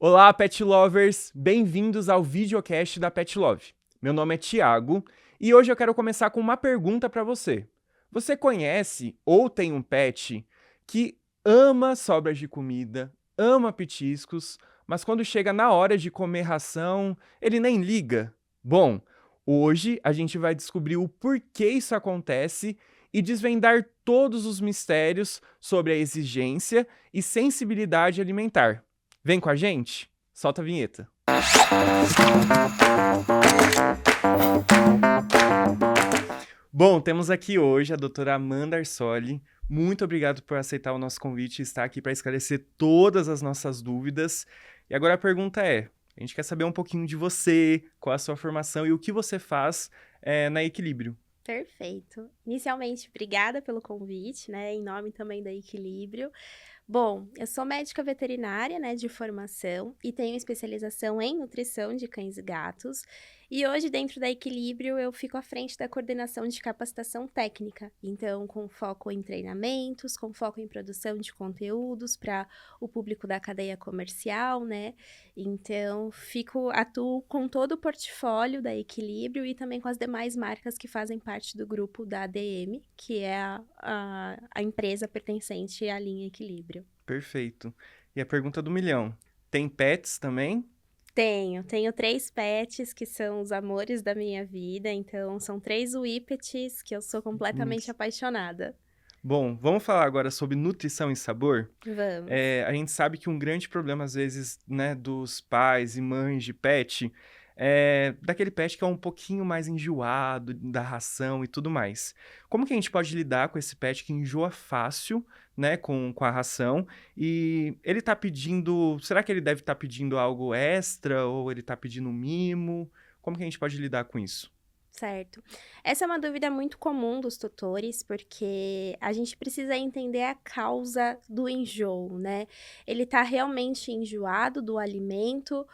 Olá, Pet Lovers! Bem-vindos ao videocast da Pet Love. Meu nome é Thiago e hoje eu quero começar com uma pergunta para você. Você conhece ou tem um pet que ama sobras de comida, ama petiscos, mas quando chega na hora de comer ração, ele nem liga? Bom, hoje a gente vai descobrir o porquê isso acontece e desvendar todos os mistérios sobre a exigência e sensibilidade alimentar. Vem com a gente? Solta a vinheta. Bom, temos aqui hoje a doutora Amanda Arsoli. Muito obrigado por aceitar o nosso convite e estar aqui para esclarecer todas as nossas dúvidas. E agora a pergunta é, a gente quer saber um pouquinho de você, qual a sua formação e o que você faz na Equilíbrio. Perfeito. Inicialmente, obrigada pelo convite, né? Em nome também da Equilíbrio. Bom, eu sou médica veterinária, né, de formação e tenho especialização em nutrição de cães e gatos. E hoje, dentro da Equilíbrio, eu fico à frente da coordenação de capacitação técnica. Então, com foco em treinamentos, com foco em produção de conteúdos para o público da cadeia comercial, né? Então, atuo com todo o portfólio da Equilíbrio e também com as demais marcas que fazem parte do grupo da ADM, que é a empresa pertencente à linha Equilíbrio. Perfeito. E a pergunta do milhão, tem pets também? Tenho 3 pets que são os amores da minha vida, então são 3 Whippets que eu sou completamente apaixonada. Bom, vamos falar agora sobre nutrição e sabor? Vamos. A gente sabe que um grande problema, às vezes, né, dos pais e mães de pet, é daquele pet que é um pouquinho mais enjoado da ração e tudo mais. Como que a gente pode lidar com esse pet que enjoa fácil, né, com a ração, e ele tá pedindo... Será que ele deve estar pedindo algo extra ou ele tá pedindo um mimo? Como que a gente pode lidar com isso? Certo. Essa é uma dúvida muito comum dos tutores, porque a gente precisa entender a causa do enjoo, né? Ele tá realmente enjoado do alimento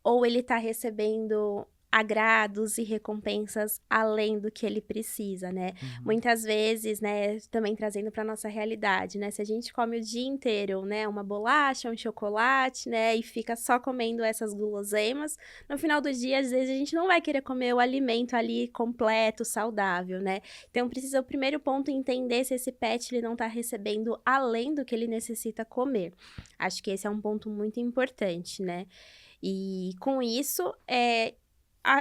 ou ele tá recebendo agrados e recompensas além do que ele precisa, né? Uhum. Muitas vezes, né, também trazendo para nossa realidade, né? Se a gente come o dia inteiro, né, uma bolacha, um chocolate, né, e fica só comendo essas guloseimas, no final do dia, às vezes, a gente não vai querer comer o alimento ali completo, saudável, né? Então, precisa, o primeiro ponto, entender se esse pet ele não tá recebendo além do que ele necessita comer. Acho que esse é um ponto muito importante, né? E com isso,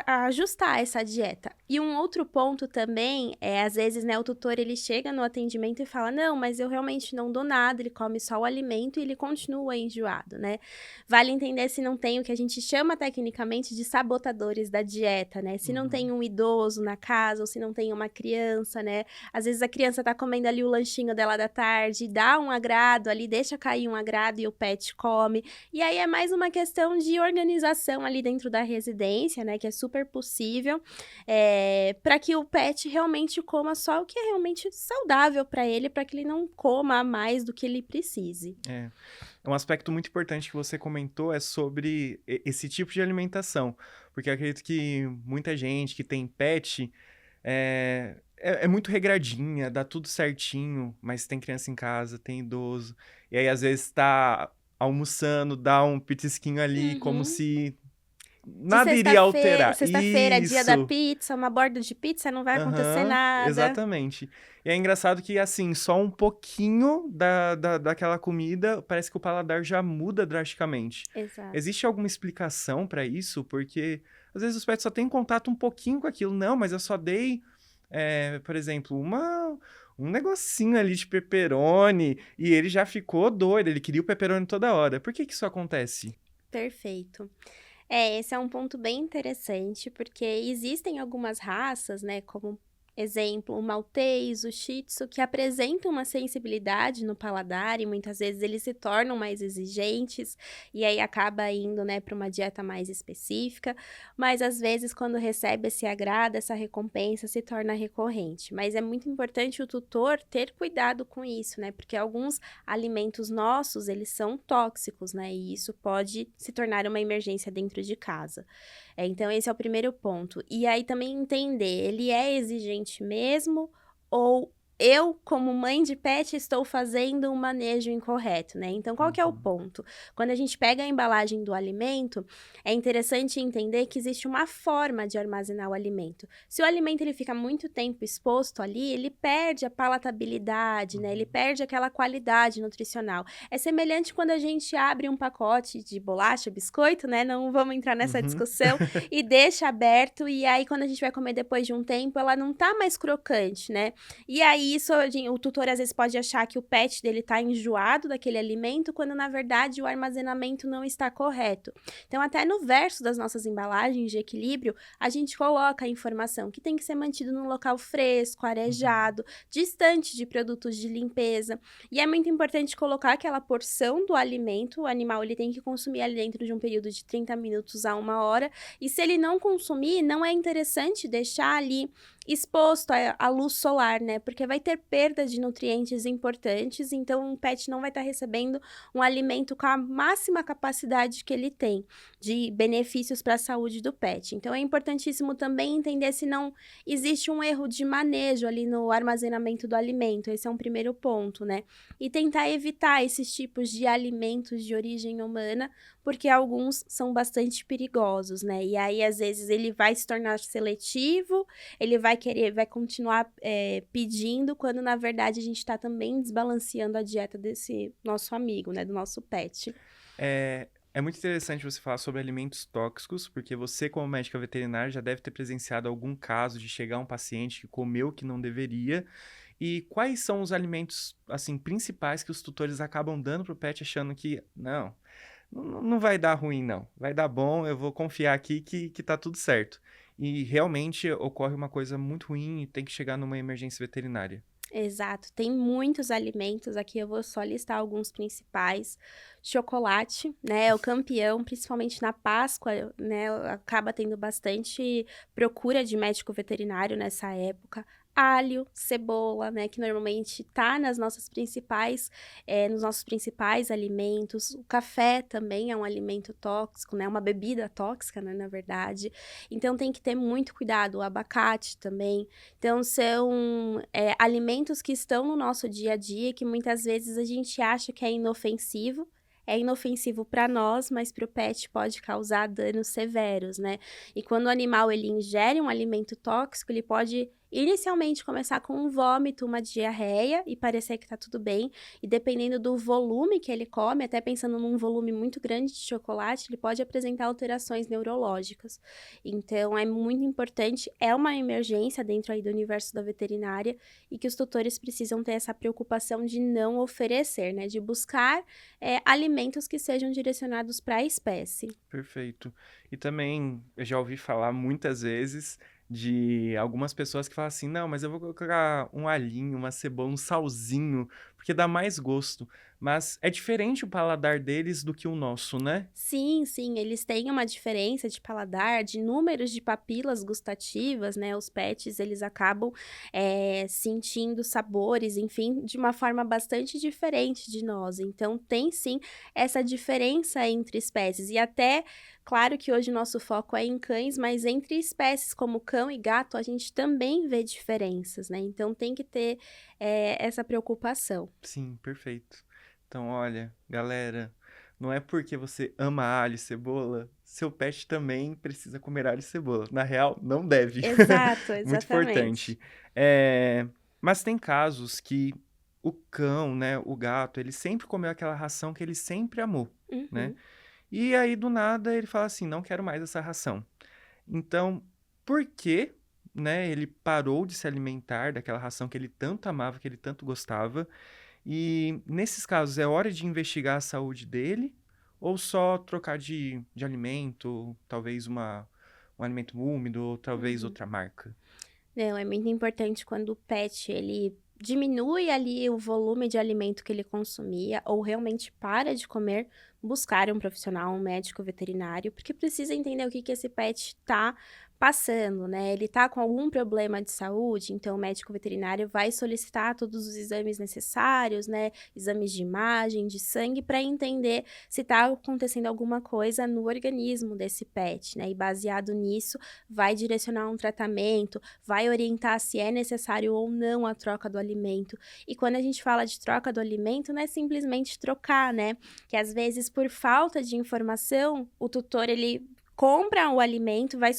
ajustar essa dieta. E um outro ponto também é, às vezes, né, o tutor ele chega no atendimento e fala: "Não, mas eu realmente não dou nada", ele come só o alimento e ele continua enjoado, né. Vale entender se não tem o que a gente chama tecnicamente de sabotadores da dieta, né, se não tem Uhum. um idoso na casa ou se não tem uma criança, né, às vezes a criança tá comendo ali o lanchinho dela da tarde, dá um agrado ali, deixa cair um agrado e o pet come, e aí é mais uma questão de organização ali dentro da residência, né, que é super possível, para que o pet realmente coma só o que é realmente saudável para ele, para que ele não coma a mais do que ele precise. É. Um aspecto muito importante que você comentou é sobre esse tipo de alimentação, porque eu acredito que muita gente que tem pet é muito regradinha, dá tudo certinho, mas tem criança em casa, tem idoso, e aí às vezes tá almoçando, dá um petisquinho ali, como Uhum. se De nada iria alterar. sexta-feira, dia da Isso! pizza, uma borda de pizza, não vai acontecer Aham, nada. exatamente. E é engraçado que, assim, só um pouquinho daquela comida, parece que o paladar já muda drasticamente. Exato. Existe alguma explicação pra isso? Porque, às vezes, os pets só têm contato um pouquinho com aquilo. Não, mas eu só dei, por exemplo, um negocinho ali de pepperoni e ele já ficou doido, ele queria o pepperoni toda hora. Por que que isso acontece? Perfeito. É, esse é um ponto bem interessante, porque existem algumas raças, né, como exemplo, o Maltês, o Shih Tzu, que apresentam uma sensibilidade no paladar e muitas vezes eles se tornam mais exigentes e aí acaba indo, né, para uma dieta mais específica, mas às vezes quando recebe esse agrado, essa recompensa se torna recorrente. Mas é muito importante o tutor ter cuidado com isso, né, porque alguns alimentos nossos, eles são tóxicos, né, e isso pode se tornar uma emergência dentro de casa. Então esse é o primeiro ponto. E aí também entender, ele é exigente mesmo ou eu, como mãe de pet, estou fazendo um manejo incorreto, né? Então, qual que é o Uhum. ponto? Quando a gente pega a embalagem do alimento, é interessante entender que existe uma forma de armazenar o alimento. Se o alimento ele fica muito tempo exposto ali, ele perde a palatabilidade, né? Ele Uhum. perde aquela qualidade nutricional. É semelhante quando a gente abre um pacote de bolacha, biscoito, né? Não vamos entrar nessa Uhum. discussão, e deixa aberto, e aí quando a gente vai comer depois de um tempo, ela não tá mais crocante, né? E aí isso o tutor às vezes pode achar que o pet dele tá enjoado daquele alimento, quando na verdade o armazenamento não está correto. Então até no verso das nossas embalagens de equilíbrio, a gente coloca a informação que tem que ser mantido num local fresco, Uhum. arejado, distante de produtos de limpeza. E é muito importante colocar aquela porção do alimento, o animal ele tem que consumir ali dentro de um período de 30 minutos a 1 hora, e se ele não consumir, não é interessante deixar ali exposto à luz solar, né, porque vai ter perda de nutrientes importantes, então o pet não vai estar recebendo um alimento com a máxima capacidade que ele tem, de benefícios para a saúde do pet. Então é importantíssimo também entender se não existe um erro de manejo ali no armazenamento do alimento, esse é um primeiro ponto, né. E tentar evitar esses tipos de alimentos de origem humana, porque alguns são bastante perigosos, né, e aí às vezes ele vai se tornar seletivo, ele vai continuar, pedindo, quando na verdade a gente está também desbalanceando a dieta desse nosso amigo, né, do nosso pet. É muito interessante você falar sobre alimentos tóxicos, porque você, como médica veterinária, já deve ter presenciado algum caso de chegar um paciente que comeu o que não deveria. E quais são os alimentos, assim, principais que os tutores acabam dando pro pet achando que, não vai dar ruim não, vai dar bom, eu vou confiar aqui que tá tudo certo. E realmente ocorre uma coisa muito ruim e tem que chegar numa emergência veterinária. Exato, tem muitos alimentos, aqui eu vou só listar alguns principais. Chocolate, né, é o campeão, principalmente na Páscoa, né, acaba tendo bastante procura de médico veterinário nessa época. Alho, cebola, né, que normalmente tá nos nossos principais alimentos. O café também é um alimento tóxico, né, uma bebida tóxica, né, na verdade. Então tem que ter muito cuidado. O abacate também. Então são, alimentos que estão no nosso dia a dia, que muitas vezes a gente acha que é inofensivo para nós, mas para o pet pode causar danos severos, né. E quando o animal ele ingere um alimento tóxico, ele pode inicialmente começar com um vômito, uma diarreia e parecer que tá tudo bem, e dependendo do volume que ele come, até pensando num volume muito grande de chocolate, ele pode apresentar alterações neurológicas. Então é muito importante, é uma emergência dentro aí do universo da veterinária, e que os tutores precisam ter essa preocupação de não oferecer, né, de buscar, alimentos que sejam direcionados para a espécie. Perfeito. E também eu já ouvi falar muitas vezes de algumas pessoas que falam assim: "Não, mas eu vou colocar um alhinho, uma cebola, um salzinho, porque dá mais gosto". Mas é diferente o paladar deles do que o nosso, né? Sim, sim, eles têm uma diferença de paladar, de números de papilas gustativas, né, os pets eles acabam, sentindo sabores, enfim, de uma forma bastante diferente de nós, então tem sim essa diferença entre espécies e até, claro que hoje o nosso foco é em cães, mas entre espécies como cão e gato a gente também vê diferenças, né, então tem que ter, essa preocupação. Sim, perfeito. Então, olha, galera, não é porque você ama alho e cebola, seu pet também precisa comer alho e cebola. Na real, não deve. Exato, Muito exatamente. importante. Mas tem casos que o cão, né, o gato, ele sempre comeu aquela ração que ele sempre amou, né? Uhum. E aí, do nada, ele fala assim: não quero mais essa ração. Então, por que, né, ele parou de se alimentar daquela ração que ele tanto amava, que ele tanto gostava? E nesses casos, é hora de investigar a saúde dele ou só trocar de alimento, talvez um alimento úmido ou talvez Uhum. outra marca? Não, é muito importante quando o pet ele diminui ali o volume de alimento que ele consumia ou realmente para de comer, buscar um profissional, um médico veterinário, porque precisa entender o que que esse pet tá passando, né, ele tá com algum problema de saúde, então o médico veterinário vai solicitar todos os exames necessários, né, exames de imagem, de sangue, para entender se tá acontecendo alguma coisa no organismo desse pet, né, e baseado nisso, vai direcionar um tratamento, vai orientar se é necessário ou não a troca do alimento. E quando a gente fala de troca do alimento, não é simplesmente trocar, né, que às vezes por falta de informação, o tutor ele compra o alimento, vai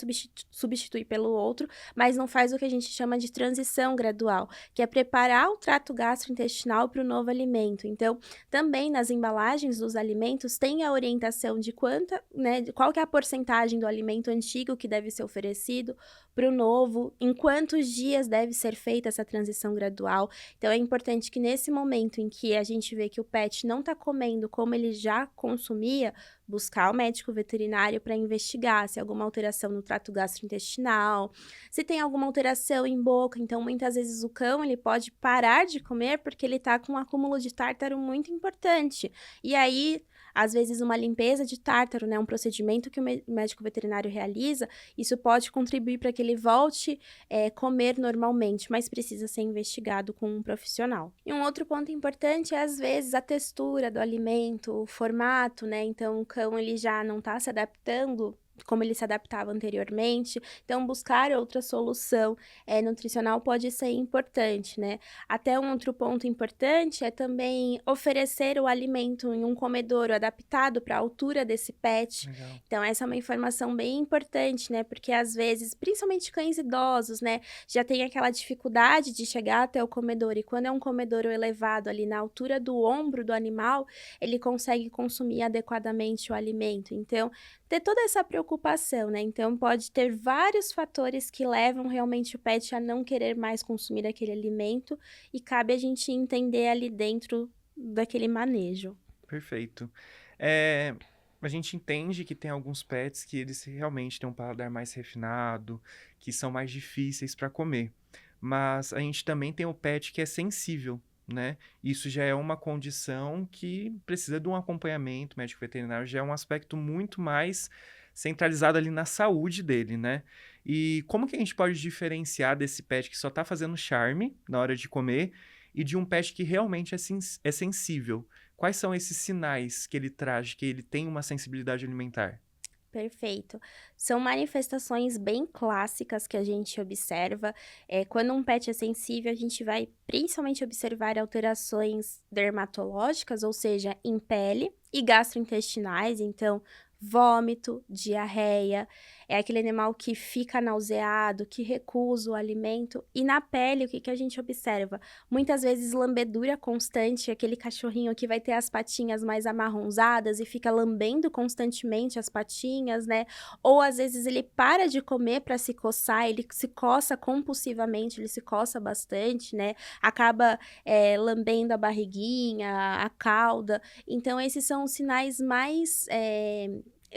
substituir pelo outro, mas não faz o que a gente chama de transição gradual, que é preparar o trato gastrointestinal para o novo alimento. Então, também nas embalagens dos alimentos tem a orientação de quanta, né, de qual que é a porcentagem do alimento antigo que deve ser oferecido para o novo, em quantos dias deve ser feita essa transição gradual. Então, é importante que nesse momento em que a gente vê que o pet não está comendo como ele já consumia, buscar o médico veterinário para investigar se há alguma alteração no trato gastrointestinal, se tem alguma alteração em boca. Então, muitas vezes o cão ele pode parar de comer porque ele está com um acúmulo de tártaro muito importante. E aí, às vezes, uma limpeza de tártaro, né, um procedimento que o médico veterinário realiza, isso pode contribuir para que ele volte a comer normalmente, mas precisa ser investigado com um profissional. E um outro ponto importante é, às vezes, a textura do alimento, o formato, né? Então, o cão ele já não está se adaptando como ele se adaptava anteriormente, então buscar outra solução nutricional pode ser importante, né? Até um outro ponto importante é também oferecer o alimento em um comedouro adaptado para a altura desse pet. Legal. Então, essa é uma informação bem importante, né? Porque às vezes, principalmente cães idosos, né, já tem aquela dificuldade de chegar até o comedouro, e quando é um comedouro elevado ali na altura do ombro do animal, ele consegue consumir adequadamente o alimento. Então, ter toda essa preocupação, né? Então, pode ter vários fatores que levam realmente o pet a não querer mais consumir aquele alimento, e cabe a gente entender ali dentro daquele manejo. Perfeito. A gente entende que tem alguns pets que eles realmente têm um paladar mais refinado, que são mais difíceis para comer. Mas a gente também tem o pet que é sensível, né? Isso já é uma condição que precisa de um acompanhamento médico veterinário, já é um aspecto muito mais centralizado ali na saúde dele, né? E como que a gente pode diferenciar desse pet que só tá fazendo charme na hora de comer e de um pet que realmente é sensível? Quais são esses sinais que ele traz, que ele tem uma sensibilidade alimentar? Perfeito. São manifestações bem clássicas que a gente observa. Quando um pet é sensível, a gente vai principalmente observar alterações dermatológicas, ou seja, em pele e gastrointestinais, então vômito, diarreia, é aquele animal que fica nauseado, que recusa o alimento. E na pele, o que a gente observa? Muitas vezes lambedura constante, aquele cachorrinho que vai ter as patinhas mais amarronzadas e fica lambendo constantemente as patinhas, né? Ou às vezes ele para de comer para se coçar, ele se coça compulsivamente, ele se coça bastante, né? Acaba lambendo a barriguinha, a cauda. Então, esses são os sinais mais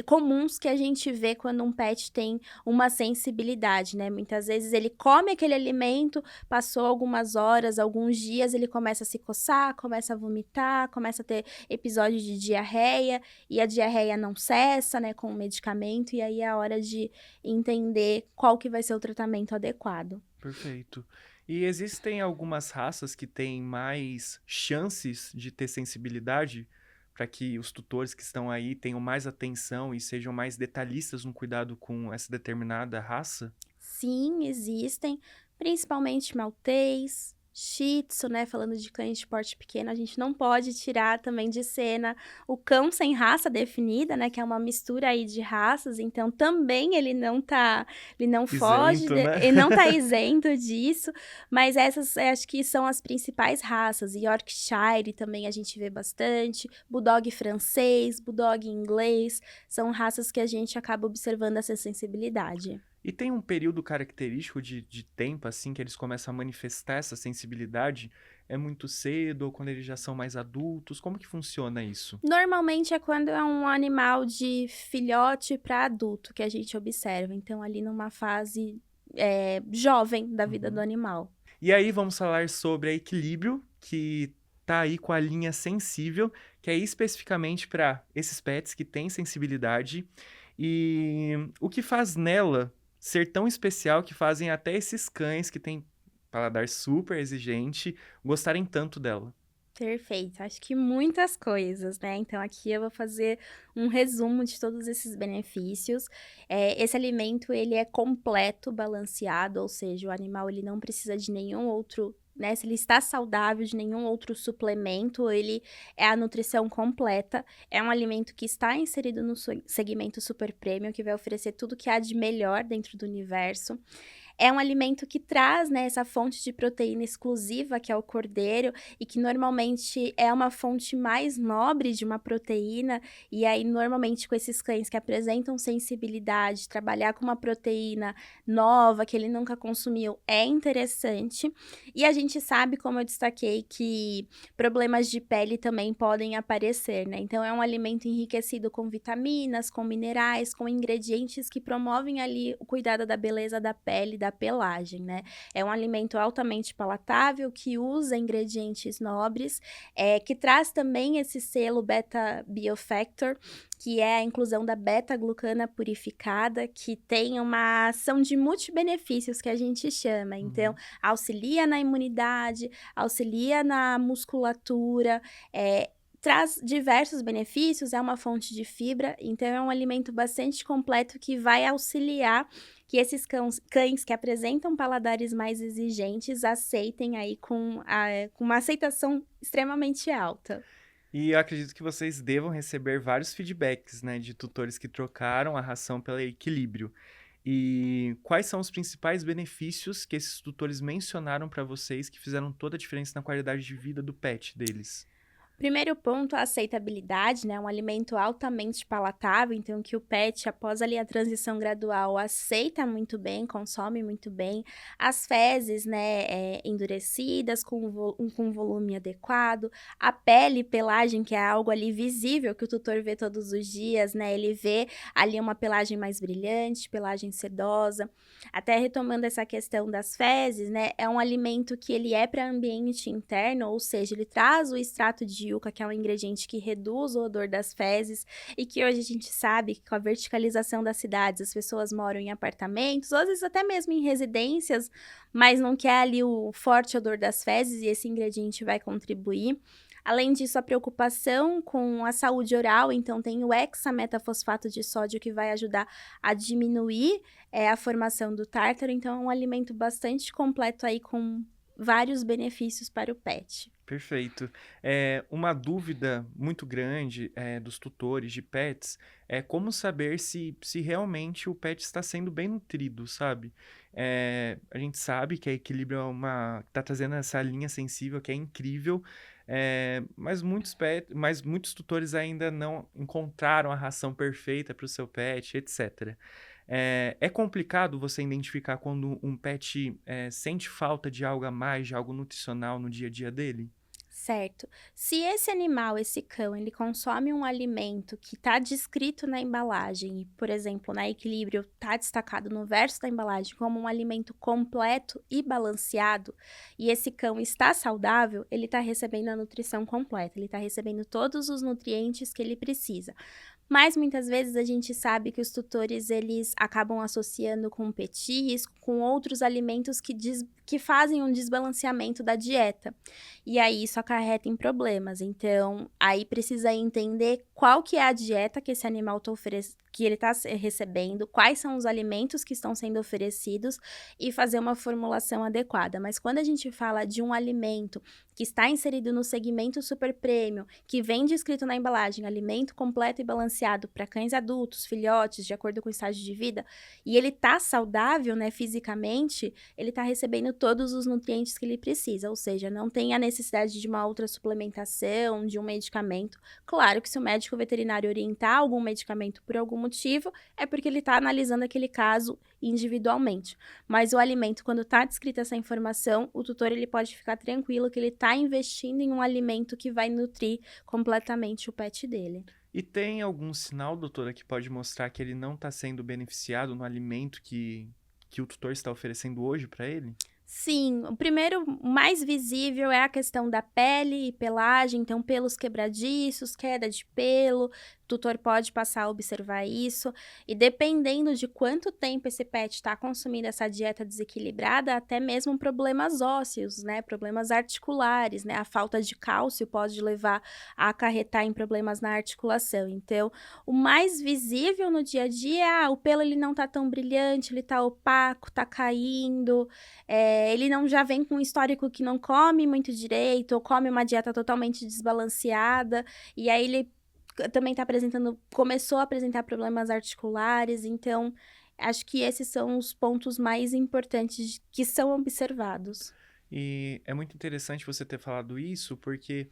comuns que a gente vê quando um pet tem uma sensibilidade, né? Muitas vezes ele come aquele alimento, passou algumas horas, alguns dias, ele começa a se coçar, começa a vomitar, começa a ter episódios de diarreia, e a diarreia não cessa, né, com o medicamento, e aí é a hora de entender qual que vai ser o tratamento adequado. Perfeito. E existem algumas raças que têm mais chances de ter sensibilidade para que os tutores que estão aí tenham mais atenção e sejam mais detalhistas no cuidado com essa determinada raça? Sim, existem, principalmente maltês, shih tzu, né, falando de cães de porte pequeno, a gente não pode tirar também de cena o cão sem raça definida, né, que é uma mistura aí de raças, então também ele não foge, Isento, né? ele não tá isento disso, mas essas acho que são as principais raças. Yorkshire também a gente vê bastante, Bulldog francês, Bulldog inglês, são raças que a gente acaba observando essa sensibilidade. E tem um período característico de tempo, assim, que eles começam a manifestar essa sensibilidade? É muito cedo ou quando eles já são mais adultos? Como que funciona isso? Normalmente é quando é um animal de filhote para adulto que a gente observa, então ali numa fase jovem da vida do Uhum. animal. E aí vamos falar sobre a equilíbrio, que tá aí com a linha sensível, que é especificamente para esses pets que têm sensibilidade. E o que faz nela ser tão especial que fazem até esses cães que têm paladar super exigente gostarem tanto dela? Perfeito, acho que muitas coisas, né, então aqui eu vou fazer um resumo de todos esses benefícios. Esse alimento ele é completo, balanceado, ou seja, o animal ele não precisa de nenhum outro, né, se ele está saudável, de nenhum outro suplemento, ele é a nutrição completa, é um alimento que está inserido no segmento super premium, que vai oferecer tudo que há de melhor dentro do universo. É um alimento que traz, né, essa fonte de proteína exclusiva, que é o cordeiro, e que normalmente é uma fonte mais nobre de uma proteína, e aí normalmente com esses cães que apresentam sensibilidade, trabalhar com uma proteína nova, que ele nunca consumiu, é interessante. E a gente sabe, como eu destaquei, que problemas de pele também podem aparecer, né, então é um alimento enriquecido com vitaminas, com minerais, com ingredientes que promovem ali o cuidado da beleza da pele, da pelagem, né. É um alimento altamente palatável, que usa ingredientes nobres, que traz também esse selo Beta Biofactor, que é a inclusão da beta-glucana purificada, que tem uma ação de multibenefícios que a gente chama. Então, Uhum. auxilia na imunidade, auxilia na musculatura, traz diversos benefícios, é uma fonte de fibra, então é um alimento bastante completo que vai auxiliar que esses cães que apresentam paladares mais exigentes aceitem aí com uma aceitação extremamente alta. E eu acredito que vocês devam receber vários feedbacks, né, de tutores que trocaram a ração pelo equilíbrio. E quais são os principais benefícios que esses tutores mencionaram para vocês que fizeram toda a diferença na qualidade de vida do pet deles? Primeiro ponto, a aceitabilidade, né, um alimento altamente palatável, então que o pet, após ali a transição gradual, aceita muito bem, consome muito bem. As fezes, né, endurecidas, com volume adequado. A pele, pelagem, que é algo ali visível, que o tutor vê todos os dias, né, ele vê ali uma pelagem mais brilhante, pelagem sedosa. Até retomando essa questão das fezes, né, é um alimento que ele é para ambiente interno, ou seja, ele traz o extrato de yuca, que é um ingrediente que reduz o odor das fezes, e que hoje a gente sabe que com a verticalização das cidades, as pessoas moram em apartamentos, ou às vezes até mesmo em residências, mas não quer ali o forte odor das fezes, e esse ingrediente vai contribuir. Além disso, a preocupação com a saúde oral, então tem o hexametafosfato de sódio que vai ajudar a diminuir a formação do tártaro, então é um alimento bastante completo aí com vários benefícios para o pet. Perfeito. Uma dúvida muito grande, dos tutores de pets é como saber se realmente o pet está sendo bem nutrido, sabe? A gente sabe que a Equilíbrio tá trazendo essa linha sensível que é incrível, mas muitos tutores ainda não encontraram a ração perfeita para o seu pet, etc. É complicado você identificar quando um pet, sente falta de algo a mais, de algo nutricional no dia a dia dele? Certo. Se esse animal, esse cão, ele consome um alimento que está descrito na embalagem, e, por exemplo, na Equilíbrio está destacado no verso da embalagem como um alimento completo e balanceado, e esse cão está saudável, ele está recebendo a nutrição completa, ele está recebendo todos os nutrientes que ele precisa. Mas muitas vezes a gente sabe que os tutores eles acabam associando com petisco, com outros alimentos que fazem um desbalanceamento da dieta. E aí isso acarreta em problemas. Então, aí precisa entender qual que é a dieta que esse animal que ele está recebendo, quais são os alimentos que estão sendo oferecidos e fazer uma formulação adequada. Mas quando a gente fala de um alimento que está inserido no segmento super premium, que vem descrito na embalagem, alimento completo e balanceado para cães adultos, filhotes, de acordo com o estágio de vida, e ele tá saudável, né, fisicamente, ele tá recebendo todos os nutrientes que ele precisa, ou seja, não tem a necessidade de uma outra suplementação, de um medicamento. Claro que se o médico veterinário orientar algum medicamento por algum motivo, é porque ele está analisando aquele caso individualmente. Mas o alimento, quando está descrita essa informação, o tutor ele pode ficar tranquilo que ele está investindo em um alimento que vai nutrir completamente o pet dele. E tem algum sinal, doutora, que pode mostrar que ele não está sendo beneficiado no alimento que o tutor está oferecendo hoje para ele? Sim, o primeiro, o mais visível é a questão da pele e pelagem, então pelos quebradiços, queda de pelo, o tutor pode passar a observar isso, e dependendo de quanto tempo esse pet está consumindo essa dieta desequilibrada, até mesmo problemas ósseos, né, problemas articulares, né, a falta de cálcio pode levar a acarretar em problemas na articulação. Então, o mais visível no dia a dia é, o pelo ele não tá tão brilhante, ele tá opaco, tá caindo, ele não já vem com um histórico que não come muito direito, ou come uma dieta totalmente desbalanceada, e aí ele também tá apresentando começou a apresentar problemas articulares, então acho que esses são os pontos mais importantes que são observados. E é muito interessante você ter falado isso, porque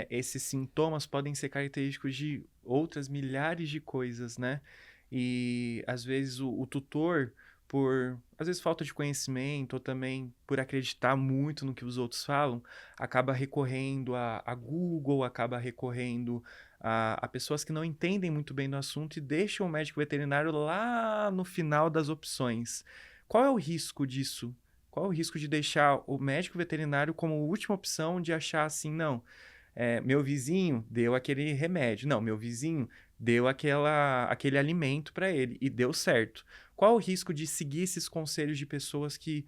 esses sintomas podem ser característicos de outras milhares de coisas, né? E às vezes o tutor, por às vezes falta de conhecimento, ou também por acreditar muito no que os outros falam, acaba recorrendo a Google, acaba recorrendo a pessoas que não entendem muito bem do assunto e deixam o médico veterinário lá no final das opções. Qual é o risco disso? Qual é o risco de deixar o médico veterinário como última opção, de achar assim, não, meu vizinho deu aquele remédio, não, meu vizinho deu aquele alimento para ele e deu certo. Qual o risco de seguir esses conselhos de pessoas que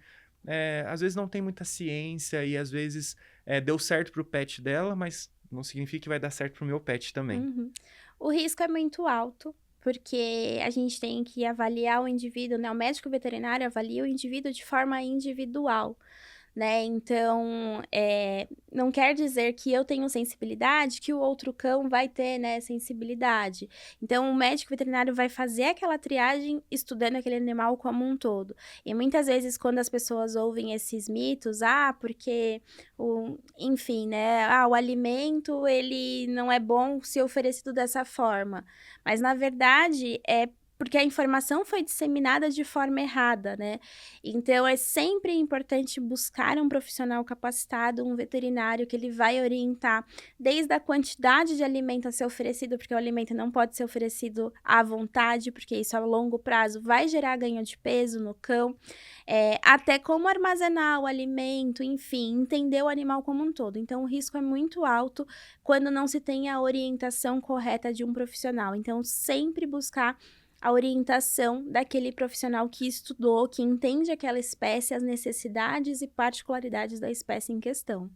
às vezes não tem muita ciência e às vezes deu certo para o pet dela, mas não significa que vai dar certo para o meu pet também? Uhum. O risco é muito alto, porque a gente tem que avaliar o indivíduo, né, o médico veterinário avalia o indivíduo de forma individual, né, então, não quer dizer que eu tenho sensibilidade, que o outro cão vai ter, né, sensibilidade. Então o médico veterinário vai fazer aquela triagem estudando aquele animal como um todo. E muitas vezes quando as pessoas ouvem esses mitos, porque enfim, né, o alimento ele não é bom se oferecido dessa forma. Mas na verdade é porque a informação foi disseminada de forma errada, né. Então é sempre importante buscar um profissional capacitado, um veterinário que ele vai orientar desde a quantidade de alimento a ser oferecido, porque o alimento não pode ser oferecido à vontade, porque isso a longo prazo vai gerar ganho de peso no cão, até como armazenar o alimento, enfim, entender o animal como um todo. Então o risco é muito alto quando não se tem a orientação correta de um profissional. Então sempre buscar a orientação daquele profissional que estudou, que entende aquela espécie, as necessidades e particularidades da espécie em questão.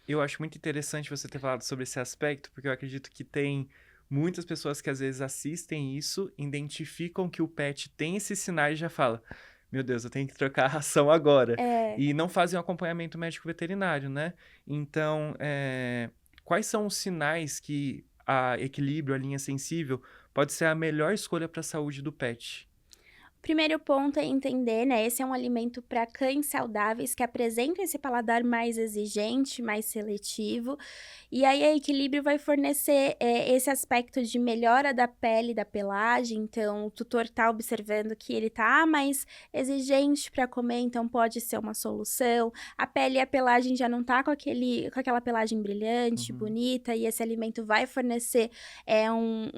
Eu acho muito interessante você ter falado sobre esse aspecto, porque eu acredito que tem muitas pessoas que às vezes assistem isso, identificam que o pet tem esses sinais e já fala: meu Deus, eu tenho que trocar a ração agora. É. E não fazem um acompanhamento médico veterinário, né? Então, quais são os sinais que a equilíbrio, a linha sensível, pode ser a melhor escolha para a saúde do pet? Primeiro ponto é entender, né, esse é um alimento para cães saudáveis que apresentam esse paladar mais exigente, mais seletivo, e aí a Equilíbrio vai fornecer, esse aspecto de melhora da pele e da pelagem, então o tutor tá observando que ele tá mais exigente para comer, então pode ser uma solução. A pele e a pelagem já não tá com aquela pelagem brilhante, Uhum. bonita, e esse alimento vai fornecer,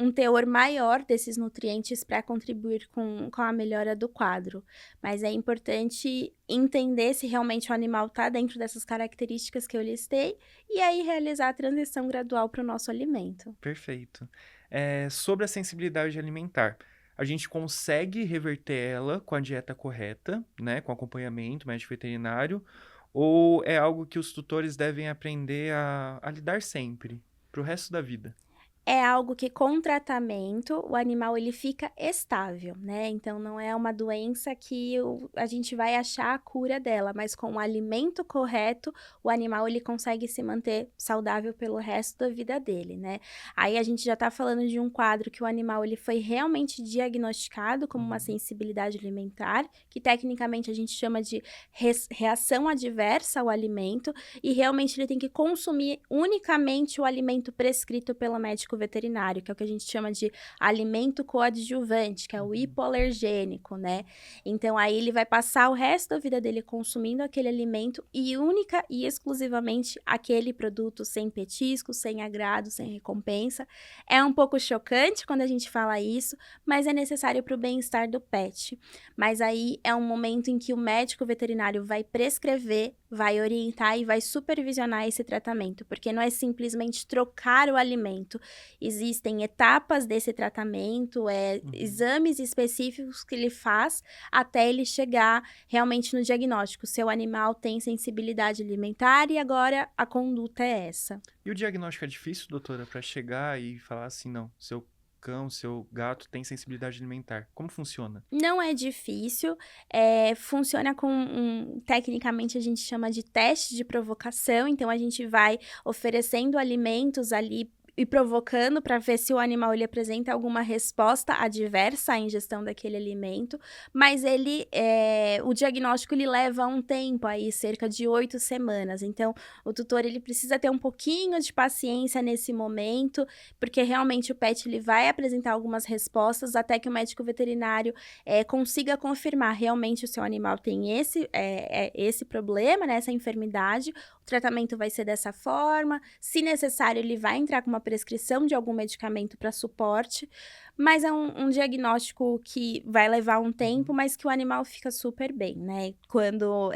um teor maior desses nutrientes para contribuir com a melhora do quadro. Mas é importante entender se realmente o animal está dentro dessas características que eu listei, e aí realizar a transição gradual para o nosso alimento. Perfeito. Sobre a sensibilidade alimentar, a gente consegue reverter ela com a dieta correta, né, com acompanhamento médico veterinário, ou é algo que os tutores devem aprender a lidar sempre, para o resto da vida? É algo que com tratamento o animal ele fica estável, né, então não é uma doença que a gente vai achar a cura dela, mas com o alimento correto, o animal ele consegue se manter saudável pelo resto da vida dele, né. Aí a gente já tá falando de um quadro que o animal ele foi realmente diagnosticado como uma Uhum. sensibilidade alimentar, que tecnicamente a gente chama de reação adversa ao alimento, e realmente ele tem que consumir unicamente o alimento prescrito pelo médico médico veterinário, que é o que a gente chama de alimento coadjuvante, que é o hipoalergênico, né? Então, aí ele vai passar o resto da vida dele consumindo aquele alimento e única e exclusivamente aquele produto, sem petisco, sem agrado, sem recompensa. É um pouco chocante quando a gente fala isso, mas é necessário para o bem-estar do pet. Mas aí é um momento em que o médico veterinário vai prescrever, vai orientar e vai supervisionar esse tratamento, porque não é simplesmente trocar o alimento. Existem etapas desse tratamento, exames específicos que ele faz até ele chegar realmente no diagnóstico. Seu animal tem sensibilidade alimentar e agora a conduta é essa. E o diagnóstico é difícil, doutora, para chegar e falar assim, não, seu cão, seu gato tem sensibilidade alimentar. Como funciona? Não é difícil, funciona tecnicamente a gente chama de teste de provocação, então a gente vai oferecendo alimentos ali e provocando para ver se o animal ele apresenta alguma resposta adversa à ingestão daquele alimento, mas o diagnóstico ele leva um tempo aí, cerca de 8 semanas, então o tutor ele precisa ter um pouquinho de paciência nesse momento, porque realmente o pet ele vai apresentar algumas respostas até que o médico veterinário consiga confirmar realmente o seu animal tem esse problema, né, essa enfermidade, o tratamento vai ser dessa forma, se necessário ele vai entrar com uma prescrição de algum medicamento para suporte, mas é um diagnóstico que vai levar um tempo, mas que o animal fica super bem, né, quando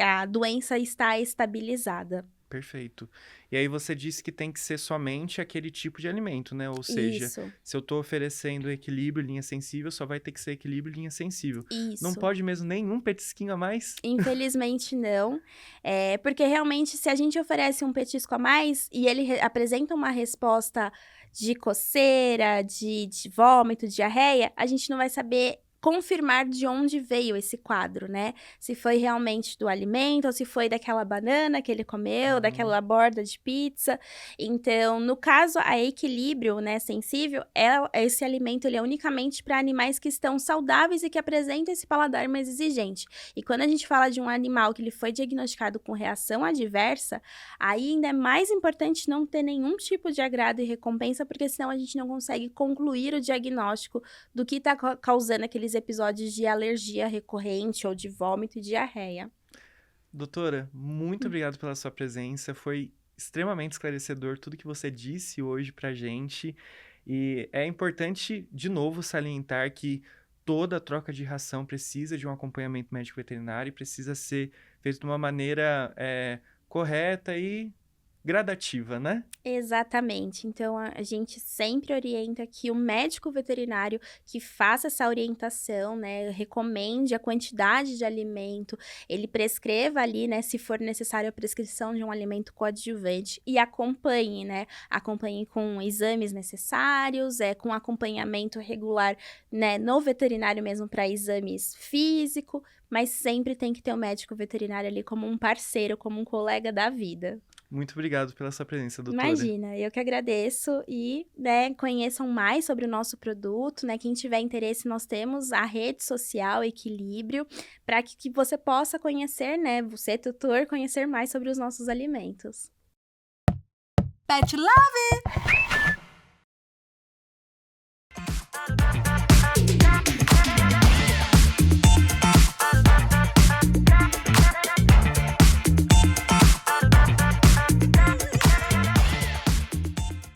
a doença está estabilizada. Perfeito. E aí você disse que tem que ser somente aquele tipo de alimento, né? Ou seja, Isso, se eu tô oferecendo equilíbrio, linha sensível, só vai ter que ser equilíbrio, linha sensível. Não isso. pode mesmo nenhum petisquinho a mais? Infelizmente não, porque realmente se a gente oferece um petisco a mais e ele apresenta uma resposta de coceira, de vômito, diarreia, a gente não vai saber confirmar de onde veio esse quadro, né? Se foi realmente do alimento ou se foi daquela banana que ele comeu, daquela borda de pizza. Então, no caso, a equilíbrio, né, sensível, esse alimento ele é unicamente para animais que estão saudáveis e que apresentam esse paladar mais exigente. E quando a gente fala de um animal que ele foi diagnosticado com reação adversa, aí ainda é mais importante não ter nenhum tipo de agrado e recompensa, porque senão a gente não consegue concluir o diagnóstico do que está causando aqueles episódios de alergia recorrente ou de vômito e diarreia. Doutora, muito obrigado pela sua presença. Foi extremamente esclarecedor tudo que você disse hoje pra gente. E é importante, de novo, salientar que toda troca de ração precisa de um acompanhamento médico veterinário e precisa ser feito de uma maneira correta e gradativa, né? Exatamente. Então, a gente sempre orienta que o médico veterinário que faça essa orientação, né, recomende a quantidade de alimento, ele prescreva ali, né, se for necessário a prescrição de um alimento coadjuvante e acompanhe, né, acompanhe com exames necessários, com acompanhamento regular, né, no veterinário mesmo para exames físico, mas sempre tem que ter o médico veterinário ali como um parceiro, como um colega da vida. Muito obrigado pela sua presença, doutora. Imagina, eu que agradeço e, né, conheçam mais sobre o nosso produto, né, quem tiver interesse, nós temos a rede social Equilíbrio, para que você possa conhecer, né, você, tutor, conhecer mais sobre os nossos alimentos. Pet Love!